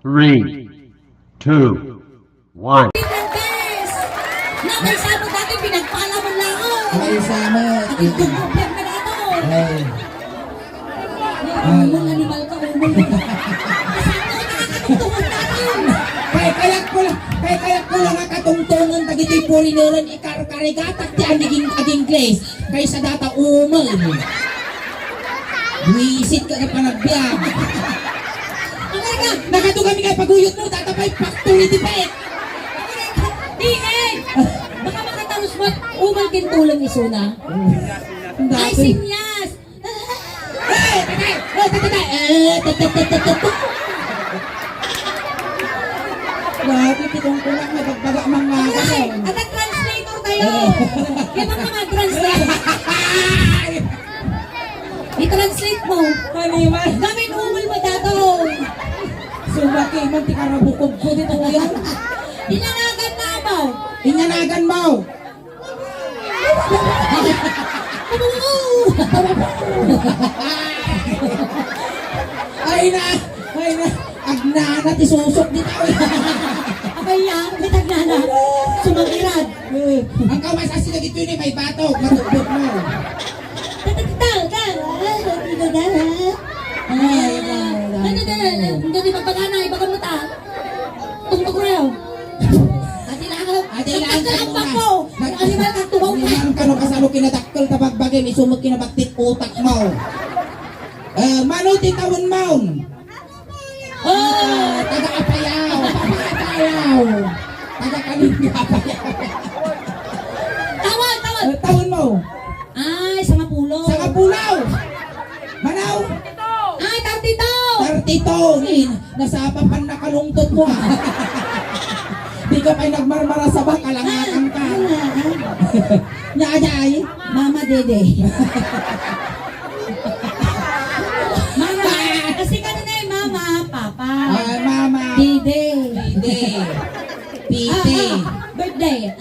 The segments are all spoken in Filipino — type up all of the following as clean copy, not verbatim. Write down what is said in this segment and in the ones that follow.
3, 2, 1. Nakay sa mo dati, pinagpala mo lang ako. Ay, sama. Nagtugtugyan ka na ito. Ay. Umong animal ka, umong. Kaya ko lang katungtungan tagito'y purinoran ikar-karigatak di aging place. Kaya sa data umal. Wisit ka na panagbiyak. Nakato kami kay paguyot mo, tatapay factory di pet. Ingay! Baka makatalos mo, umal kintulang isuna. Ay, sinyas! Grabe, pitong ko lang nagbaga mga Ay, at translator tayo! Yan ang mga translate. I-translate mo. Maniman. Gamit umal mo dato. Subaki, man ti karabukog ko dito yan. Dinanagan na mo. Inyanagan mo. Ay na. Agnana ti susok dito. Kaya, mitagnana. Sumagirad. Ang kawas asi na gito ni may batok. Matubot mo. Hindi di magpagana, ibagan mo ta. Tungtog ko raw. Ate lang ko. Animal ka tuwaw ka. Animal ka no kasano kinadakkel tabagbagay ni sumot kinabaktit utak mo. Mano titawon mo. Taga-apayaw. Taga-kaling-apayaw. Tawon. Tawon mo. Ay, sa mapulo. Sa Kapulaw. Manaw. Ay, tartito. Tartito. Nasapapan na kalungtot mo. Di ka pa'y nagmarmara sa baka, langakan ka. Nyayay. Mama Dede. Mama. Kasi ka na eh, Mama, Papa. Mama. Dede. Pite. Birthday.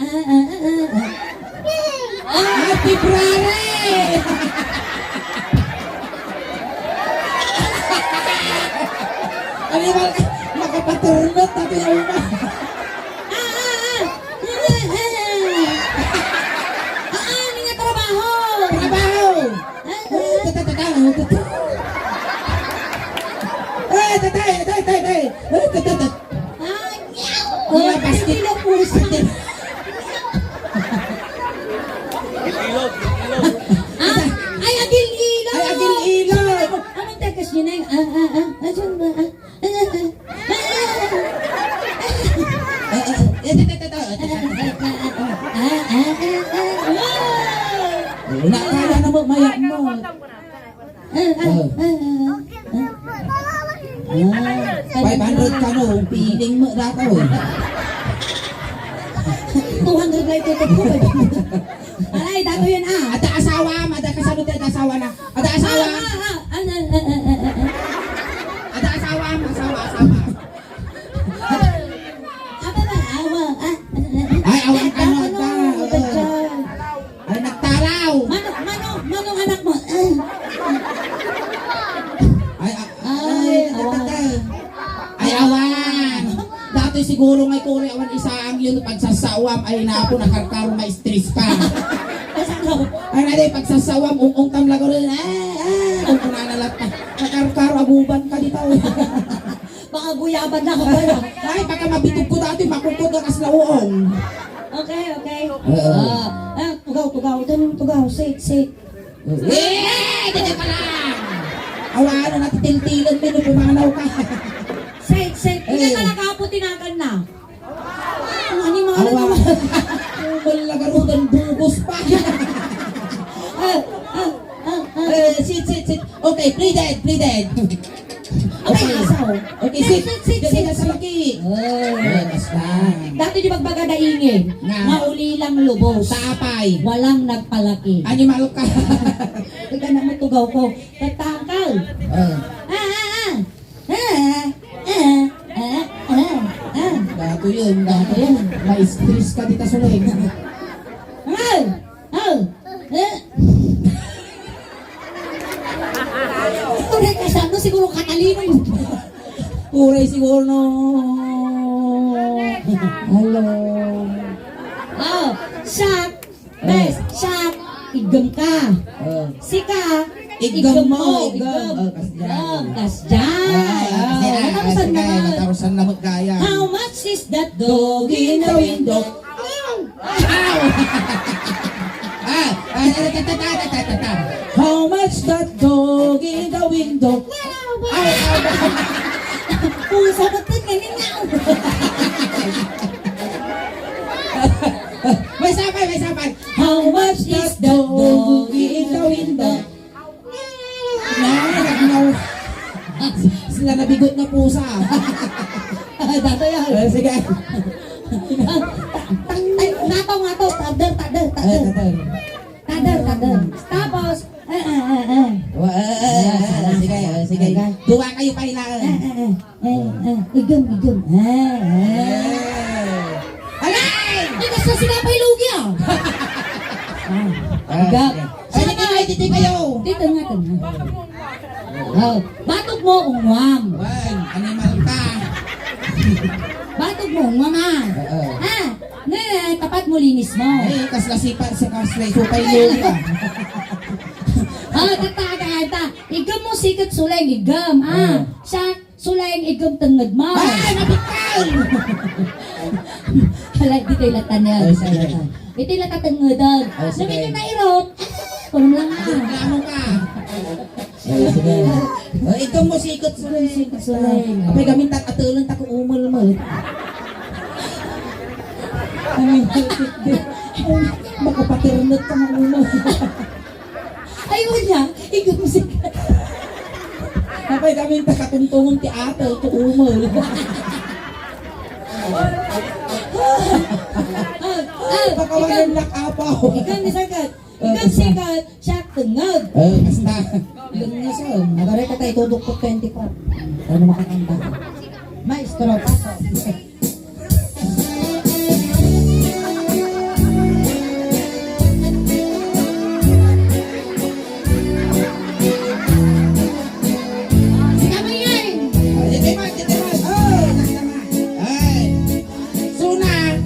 Happy Prare! Ano ba? Makapaturnot natin yung una. Ano nga trabaho? Trabaho! Tatay! Oh, basket na puso. Ay, agil ilaw! Ay, agil ilaw! Anong tekas yun eh? Asan ba? Nakala na mo, mayak mo. 500 ka no, piling mo data mo. 200 na ito ko. Alay, dato yun ah. Ada asawa, ada kasanod ada asawa na. Ada asawa. Ada asawa. Ay, awan ka no. Ay, nagtaraw. Manong anak mo. Ay, awan. Dati siguro ngay kuri awan isa ang yun pagsasawam ay napo nakarkaro ma-stress pa. Ay naday pagsasawam ung tamla ko rin. Ang kunanalat ka. Nakarkaro abuban ka dito. Baka guyaban na ako ba yun? Ay, baka mabitog ko dati makukod ka kas lauong. Okay. Tugaw. Sit. Dito pa lang. Awan na natitil-tilan mo nung pumanaw ka. Sit. Hindi ka nakaputinagan na. Ano yung mga Awan. Malagarudan bugos pa. Sit. Okay, pleaded. Okay, okay, sit. Dito na sa laki. Basta. Dati di magbaga daingin. Mauli lang lubos. Tapay. Walang nagpalaki. Animal ka. Ika na matugaw ko. Tatangkal. Dato yun. Ma-stress ka dito sa leg. Ito rin kasama siguro katalino yun. Kuray siguro no. Hello. Oh, Shaq. Bes, Shaq. Igam ka. Sika. Igam mo, igam. Kasdyan. Natarusan naman. Natarusan na magkaya. How much is that dog in the window? How much that dog in the window? Kung sabatin ganyan nga. May sapay. How much that dog in the window? Sila nabigot na pusa. Dato yan. Sige. Ngato. Tader. Tapos, Sige. Duwa kayo pa nila. igam. Alay! Ay, kasi sinapay lugi ah. Igam. Dito kayo. Dito nga. Batok mo, umwam. Wan, animal ka. Batok mo, umwam ah. Tapat mo, linis mo. Eh, kaslasipa sa kaslay supay luli ka. Tata. Igam mo sikat sulayng igam. Siya sulayng igam tangad mo. Nabikal! Halay, dito yung latan niya. Ito yung latan tangadan. Sige. Sabi nyo na irot. Kung lang Lamo ka. Sige. Ikaw mo sikot sulay. Apay gamin atulong tako umal mo. Makapakirnot ka ng ulo. Ayun niya, igam mo sikat. Apay gamin katungtungon ti ate ito umal. Pakawalan lakapaw. Igam ni sikat. Igam sikat. Siya tangad. Basta. Ganyan nagaray ka tayo tudok ko 24. Ano makakanta? Maestro, pasok.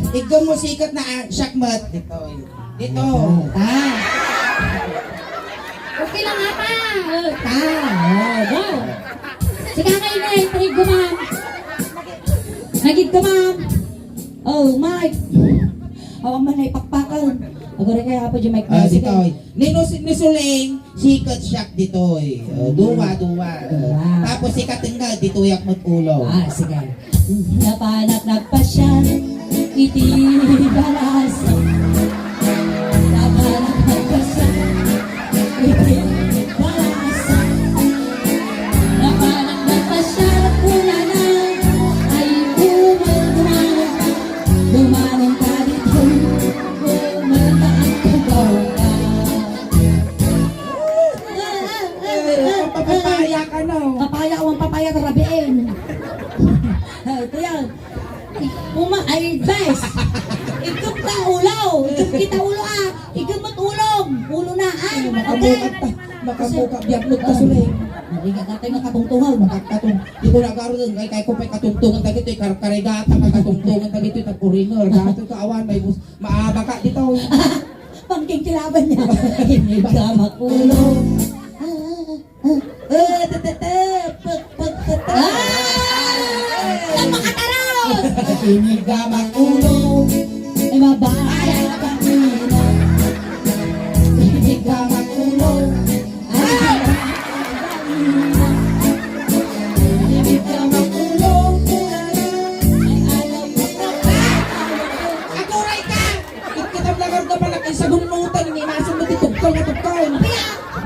Ikaw mo sikat na shakmat. Dito. Okay lang ata. Go. Sige kayo na, trig ko ma'am. Nagid ka ma'am. Oh, Mike. Awang man ay pakpakan. Agora kaya po dyan Mike. Dito. Nisuling sikat shak dito. Duwa. Tapos sikat tinggal dito yak mo't ulo. Sige. Napanak nagpasyan. Iti balas. Napanak nagpasyan. Iti balas. Napanak nagpasyan. Pula na ay dumanong ka dito. Kumantaan ko ka. Papapaya ka no. Papaya o ang papaya karabiin. Ito yan. Ay, bes. Ikaw ka ulaw. Ikaw kita ulo ah. Ikaw mo't ulong. Ulo na ay. Makabuka biyak mo ka sulay. Narigat natin nga katungtungan. Di ko nagkaroon kay ko pa'y katungtungan tagito ito'y karigata katungtungan tagito ito'y tagpurinor. Gato ka awan may maaba ka dito. Pangking kilaban niya. Hindi ka makulong. Ang makataraw! Hindi ka makulong. Ay mabaya ka muna. Hindi ka makulong. Hindi ka makulong. Akuray ka! Kitab lang ka pala kay sagunutan. Inasin mo titugtong na tugtong.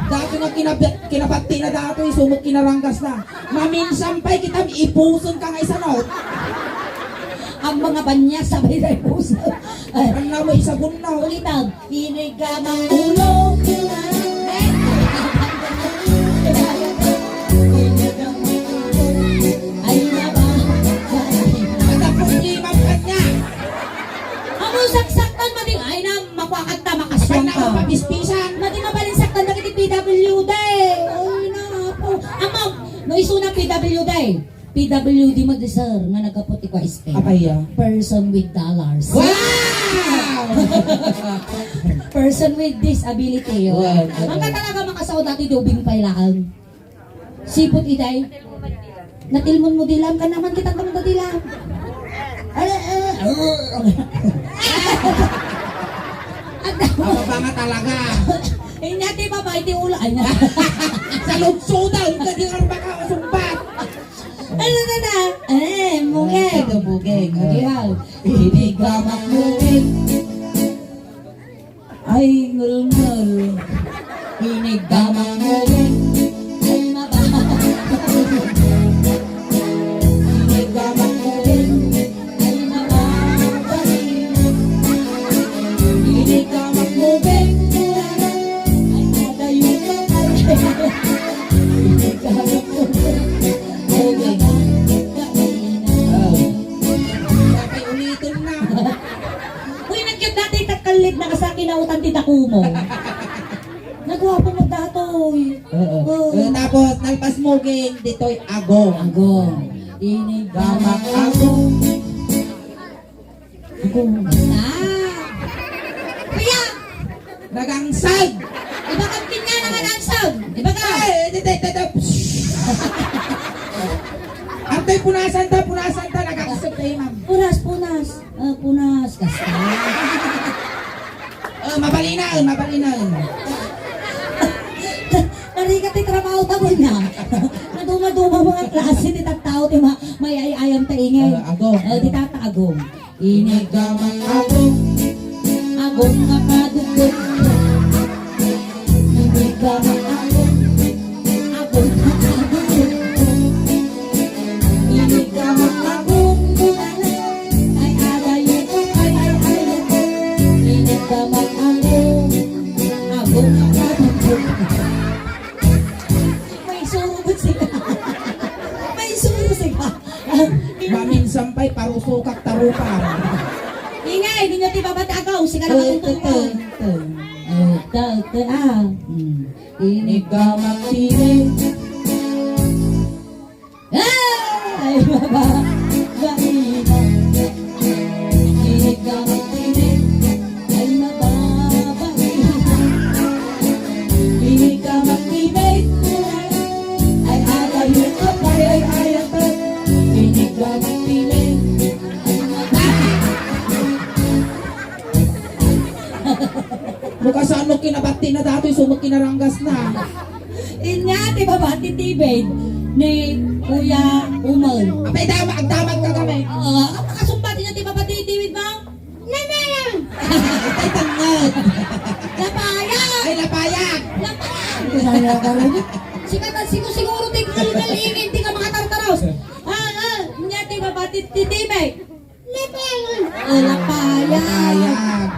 Dati nga kinabati na dato sumot kinaranggas na. Maminsampay kitab ipuson ka nga isa not. Ang mga banya sabay na puso. Ang na mo isagun na. Ulitan. Hinig ka mang ulong. Ay naba. Natapos imam ka niya. Ang usak-saktan mading ay na makwakanta makaswang Pag ka. na papispisan. Mading mabalinsaktan na kita PWD. Ay na po. Amang, no iso na PWD. PWD mo di sir, nga nagkaputi ko spell. Apay ya. Person with dollars. Wow! Person with disability yun. Wow. Ang ka talaga makasaw dati dubing pailaan. Sipot iday. Natilmon mo dilam ka naman kitang kamang dilam. Apa ba nga talaga? Inyati ba ba iti ula? Ay na. Sa lutsudan, hindi nga baka masumbat. Ano na? Mungeng. Ito bugeng. Adihaw. Inigamak mungeng. Ay, ngul-ngul. Inigamak mungeng. Ay, mababa. Inigamak mungeng. Ay, mababa. Inigamak mungeng. Ay, madayo ka. Inigamak mungeng. Mungeng. Kapay ulitin na. Uy, nagyod dati kakalib na kasaki na utang titakumo. Nagwapo mo datoy. Tapos, nalpas muging, dito'y agong. Agong. Inigamak agong. Agong. Kaya, Nagangsag! iba kang kinya na manansag. Iba ka. Dito. Antay punasan ta, nagangsag tayo, ma'am. Punas. Punas. Kasta. Mabalinaw. Narigat yung trabaho tamo niya. Naduma-duma mga klase, di tagtao, di may ayayam ta ingay. Agong. Di tataagong. Inigamak agong. Agong nga kadugtog. Inigamak agong. Agong nga kadugtog. Inigamak agong. Ay agayo ko, ay. Inigamak agong. Agong nga kadugtog. May surubot sila. Mamin sampay, parusukak tarupan. Ingay, di nyo ti babatagaw. Sige na matutulog. Inigamak tinig. Ay, baba. Baina. Inigamak tinig. Ay, mababa. Inigamak tinig. Ay, agayo ka pa. Ay, ayatan. Inigamak tinig. Ay, mababa. Bukas ano kinabati na dato'y sumot kinaranggas na. Inya, di ba ba, titibid ni Kuya Umol. Apay damag ka kami. Ang makasumbat niya, di ba ba, titibid mo? Nanayang! Ay tangad. Lapayag! Ay lapayag. Lapayag! Siguro, di ka kalingin, di ka makatartaros. Inya, di ba ba, titibid? Lapayag! Lapayag! Lapayag.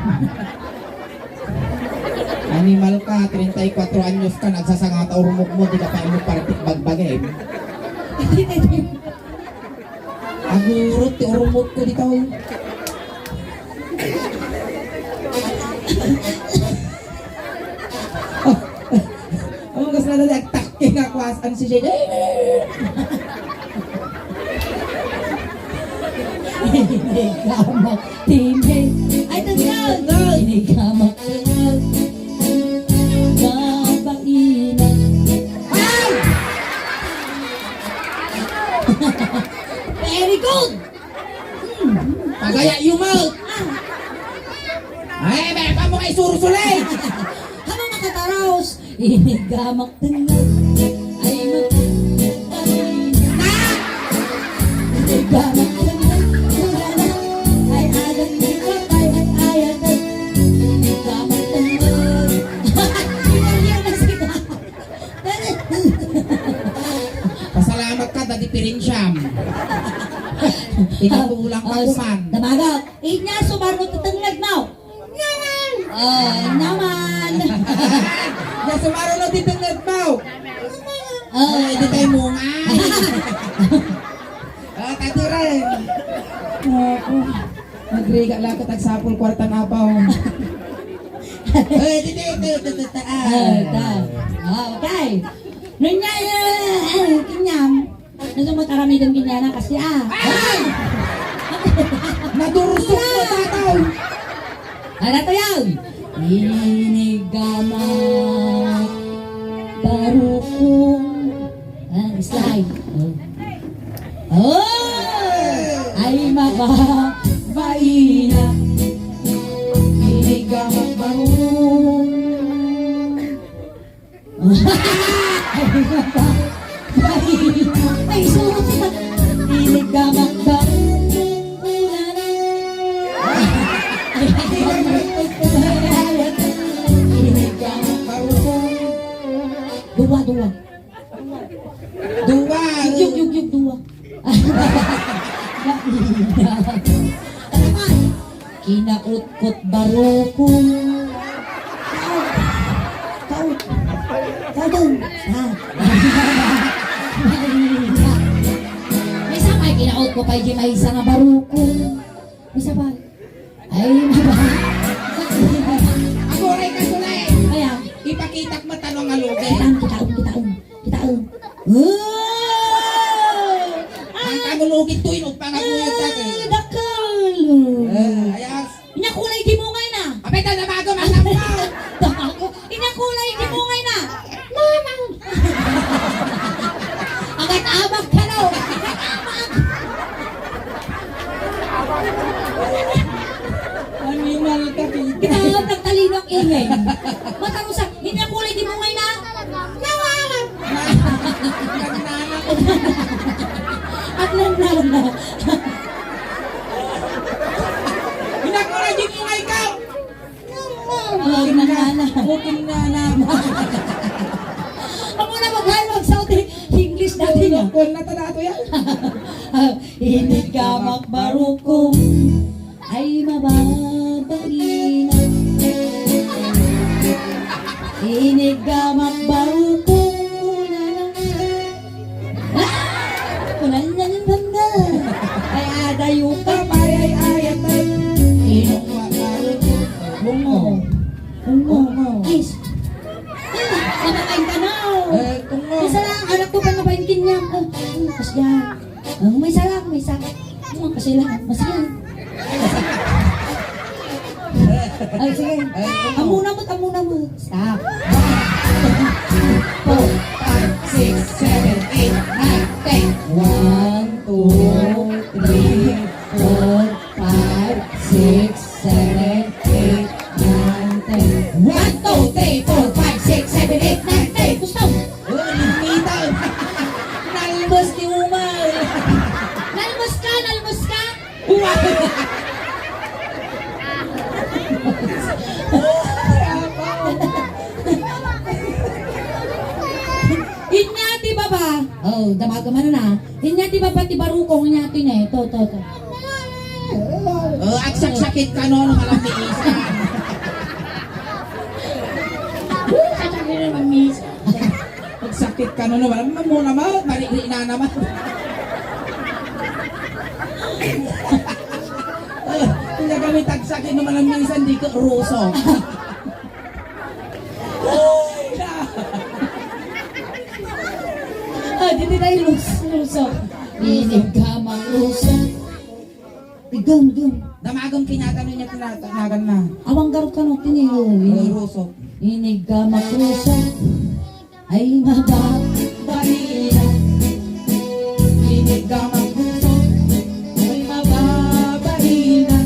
Animal ka, 34 anyos ka, nagsasangat o rumok mo, di ka pa imo partik bagbagay. Agurot, ti urumot ko dito. Ang gas na dali, agtaking akwasan si Jay. Inigamak tinig. Ay, tagyan! Inigamak tinig. Babainan. Ay! Very good! Pagaya yumaw. Ay, may pa mo kay surusulay. Ano makataraos? Inigamak tinig. Ay, magpapainan. Inigamak tinig. Ay, alam ni Kapay. Ay, ayatan. Inigamak tinig. Pinaliyan na sila. Pasalamat ka, dati pirinsyam. Pinatulang ka kuman. Damagaw. Inya, sumarno tutunglag mo. Naman! Naman! Ya sumaro no ditengad mo. Oh, Di tayo mo nga. Taturan. Nagriga lang ka tagsapol kwarta na pa. Okay. Nunya, kinyam. Nasumot arami ng binyana kasi Ay! Nadurusok mo tataw. Ano to yan? Inigamak barukong slide. Ay mababaina inigamak barukong ay mababaina ay susunod inigamak barukong Dua. Dua. Yug, dua. Kinautkot barukong. Kau dong. May sabay, kinaut ko pa yung may isa nga barukong. May sabay. Ay, mabay. Ako rin kasulay. Kaya, Ipakitak mo tanong nga lugi. Kitaon. Ang kamulugit tuin o pangaguyot natin. Dakal. Ayas. Inakulay di mo ngay na. Apeta na bago masampaw. Tako. Inakulay di mo ngay na. Mamang. Agad abak ka daw. Animal ka kita. Kinawag nagtalino ang ingay. Matarusak. Inakulay di mo ngay na. Nawalan. At lang na. Pinakura din mo nga ikaw. Bukil na. Ako na mag-South English natin. Kung natanato yan. Inigamak barukong ay mababaina. Inigamak barukong kunan na ng banda. Ay adayo ka Kapay ay ayat ay. Inong bungo. Is. Namakain ka na. Kung mo. May salang, anak ko pa nabayin kinyam. Kasya. May salang. Kasi lang, masaya. Ay, sige. Amuna mo. Stop. 4, 5, 6, 7, 8, 9, 10. 1, 2, 3, 4, 5, 6, 7, 8, 9, 10. 1, 2, 3, 4, 5, 6, 7, 8, 9, 10. Gusto? Limitaw. Nalbos ni Umar. Nalmas ka? Umar. Inyati ba ba? Oh, damaga man na. Inyati ba pati barukong inyati na eh. To. At sakit ka noon halang ni Isa. Sakit naman Miss. Magsakit ka noon naman. Mamuna mo. Marikri na naman. Kung nagamit ang sakit naman ang minsan, di ka ruso. Dito tayo lusok. Inigamang lusok. Igam. Damagong kinatano niya tinatanagan na. Awang garot ka nung tiniyo. Ruso. Inigamang lusok. Ay mababaina. Inigamang ruso. Ay mababaina.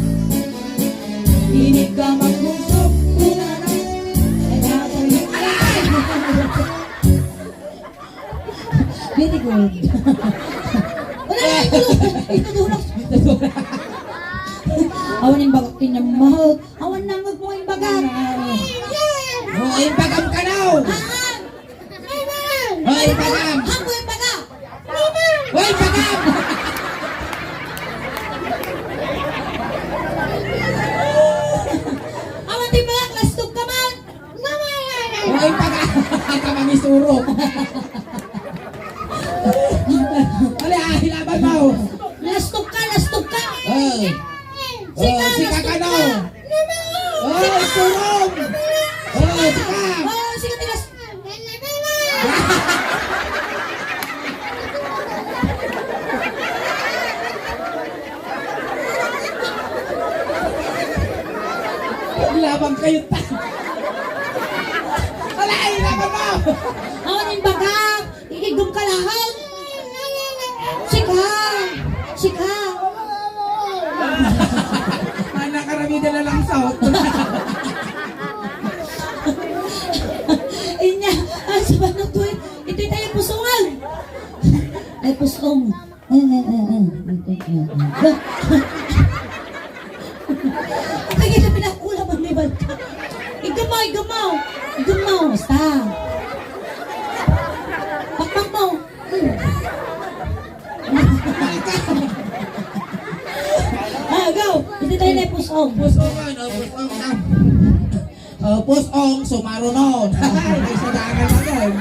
Inigamang ruso. Very good. Wala na ito dulas. Awan yung bagak kinamahal. Awan na mo yung bagak. Hoy, pagam ka daw! Hoy, pagam! Ako yung bagak. Hoy, pagam! Awan yung bagak. Lastog ka man. Hoy, pagam! Kamangisurok! Hilaban mo! Lastog ka. Sika ka daw! Surong! Sika! Sige, tigas. mo! Awanin baga, igigom ka lahat. Sika, sika. Anak karami na lang sa auto. Inya, sabat na to ito tayo pusungan. Ay pusong. Kaya na pinakula mo ni Banta. Igamaw, igamaw. Igamaw, basta. Pakpak mo. Go. Ito tayo na pusong. Pusong ano, pusong na. Pusong, sumarunon. Ay, sa dagan na doon.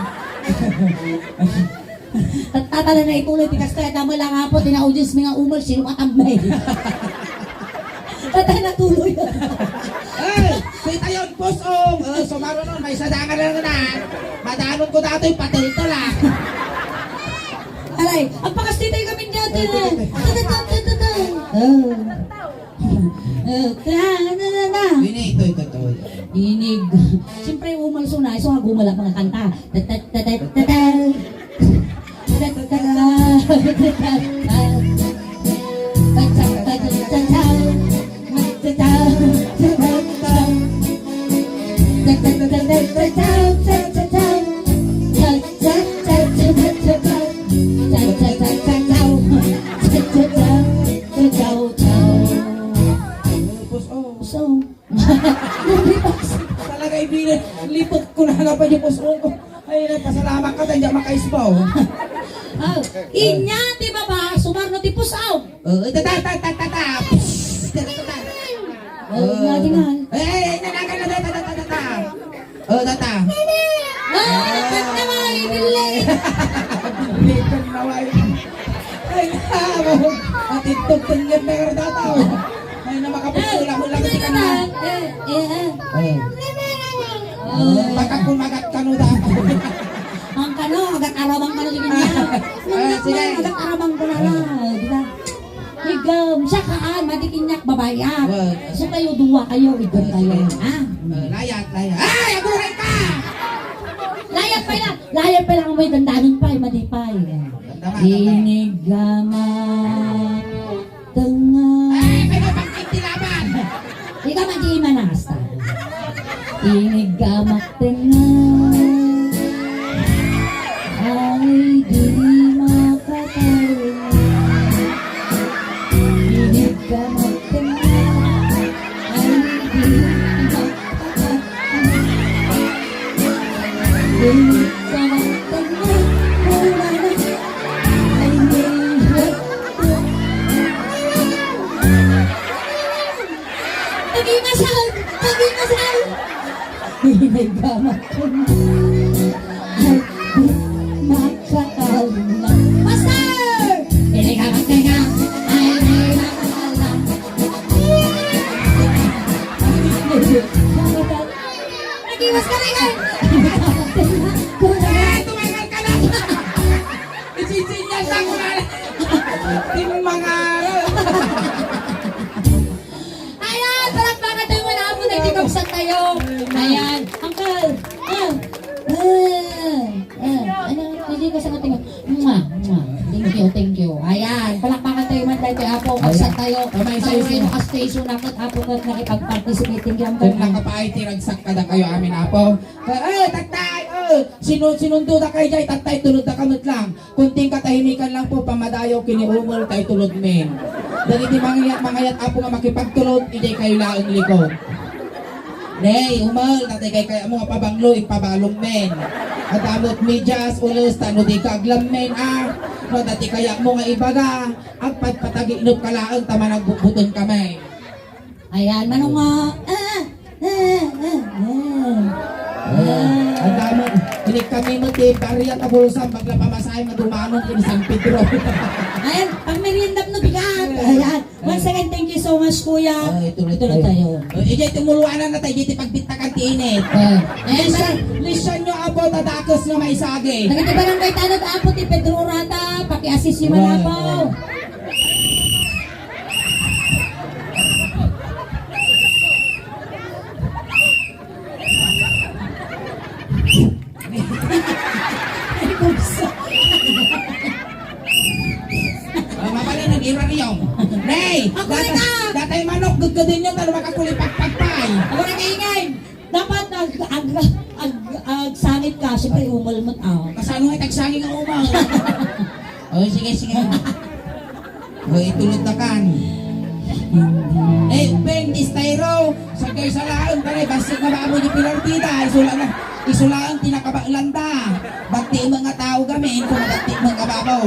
Tatala na ituloy, pikas kaya tama lang nga po, tinaudis mga umal, sino katambay. Tatay na tuloy. Ay, kita yun, pusong. Sumarunon, may sa dagan na na. Madanon ko dati, patilto lang. Alay, ang pakastitay kami dati na. Ini, ito. Dinig. Siyempre, umalso na. So, gumala mga kanta. Pusong. So, Talaga ibinin, lipot ko na hanapan yung pusong ko. Ay, nagpasalamat ka, tayo makaisbaw. inya, di ba ba? Sumarno ti pusaw. Tata. Lagi nga. Nanagan na, tata. Tata. Tata mo, ibili. Lipan na, way. Ay, namo. At itog tanggap na yung tataw. Ay, na makapagpula mo lang si kanina. Baka kumagat ka no dapat. Ang kano, agak aramang ka na din niya. Sige. Agak aramang ko na lang. Di ba? Igam, siya kaan, madikinyak babayak. So kayo, duwa kayo, igam kayo. Layat. Ay, abuhay ka! Layat pa lang may dandanon pa, madipay. Inigama, tengah. Ay, may mapagkintilaban! Ikaw mag-imanasta. Inigamak tengah. Ay, di makatayo. Inigamak tengah. Ay, di makatayo. Inigamak tengah. Wala na. Ay, di Pag-imasal! Inigamak tengah. Ay, di makatayo. Master! Inigamak tengah. Ay, di makatayo. Nag-iwas ka rin eh! Ay, tumagal ka na! Isisinyal na ko na! Ting mga... Ayan! Palakpakan tayo wala po na itigabsan tayo! Ayan! Uncle! Ano? Hindi ko sa natin. Thank you. Ayan! Palakpakan tayo man tayo Apo. Kapsan tayo. May Tayo size rin na. naka-station nakot Apo kat nakipag-participate yung Kung gambar. nakapaay, tiragsak ka na kayo amin, Apo. Taktay! Sinundo na kayo dyan, taktay, tulod na kamot lang. Kunting katahimikan lang po, pamadayaw, kiniumol, tayo tulod men. Dali di mangayat, Apo nga makipagtulod, hindi kayo laong likod. Nay, umal, tatay kaya mo nga pabanglo, ipabalong men. At amot medyas, ulos, tano di kaglam men, No, dati kaya mo nga ibaga, ang pagpataginop ka laang, tama nagbubuton kami. Ayan, manong nga. Ang dami, hindi kami mag-bariyat na bulusan, bagla pamasahe madumanon in San Pedro. Ayan, pang meriendam na bigat. Ayan. Once again, thank you so much, Kuya. Tuloy tayo. Ijay, tumuluanan na tayo, dito pagbitakan tiinit. Listen nyo, Apo, tadakos nga maisagi. Nagiti barangay tanod Apo ti Pedro Rata. Paki-assist yung mga Apo. gaggadin nyo, talo makakulipagpagpay. Ako na kaingay. Dapat sangit ka, siyempre umalmot ako. Kasano nga tagsangin ang umaw. O, sige, sige. O, itulot na kan. Eh, Beng, istayro. Sa kayo sa laon, kare, basig na ba mo yung pilartida. Isulaan, tinakabalanda. Bakti mga tao gamin, kung bakti mga babaw.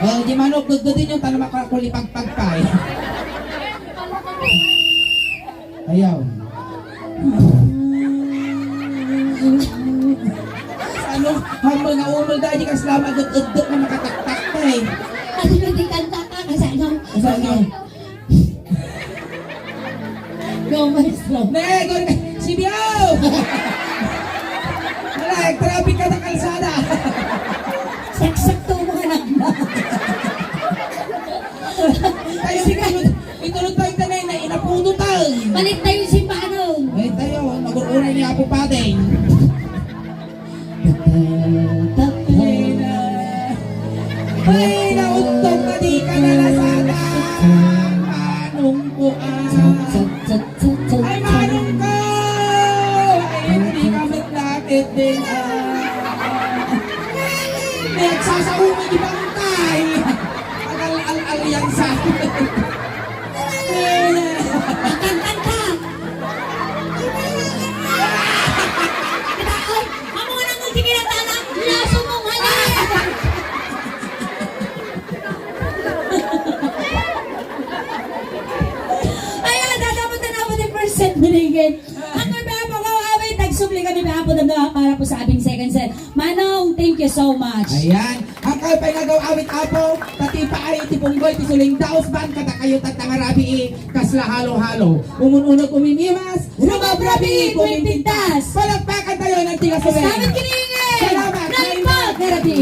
O, di manok, gaggadin yung tanong makakulipagpagpay. Ayaw. Ano, humble nga umul dahil ka selama agad-agad na makataktak na eh. Ano yung di kanta ka? Kasano? Kasano? Go, maestro. Ne, si Biao! Wala, traffic ka ng kalsada. Saksak to mga anak mo. Tayo, itulog tayo tanay na inapuno tayo. Balik tayo yung simbahan nun. Ay tayo, nag-uuray niya po pa din. Ay, nauntog na di ka nalasada. Manong ko ay manong ko! Ay, hindi ka maglakit din nagsasaumay di bangkay. Al-alyansa. Kantan ka. Ay, amo nga nang sige na tanang. Laso mong halay. Ayan, dadapot na po ng percent binigyan. Ang may po kawaway, tagsubli kami na po na para po sa aming second set. Manong, thank you so much. Ayan, ang kayo pa'y nagaw-awit apo, pati pa ay tipunggoy, tisuling daos ban, kada kayo tatangarabi kasla halo-halo. Umun-unag uminimas, Rumabrabi, kumintintas. palagpakan tayo ng tigas sa Salamat kiningin. Salamat. Nagpag, therapy.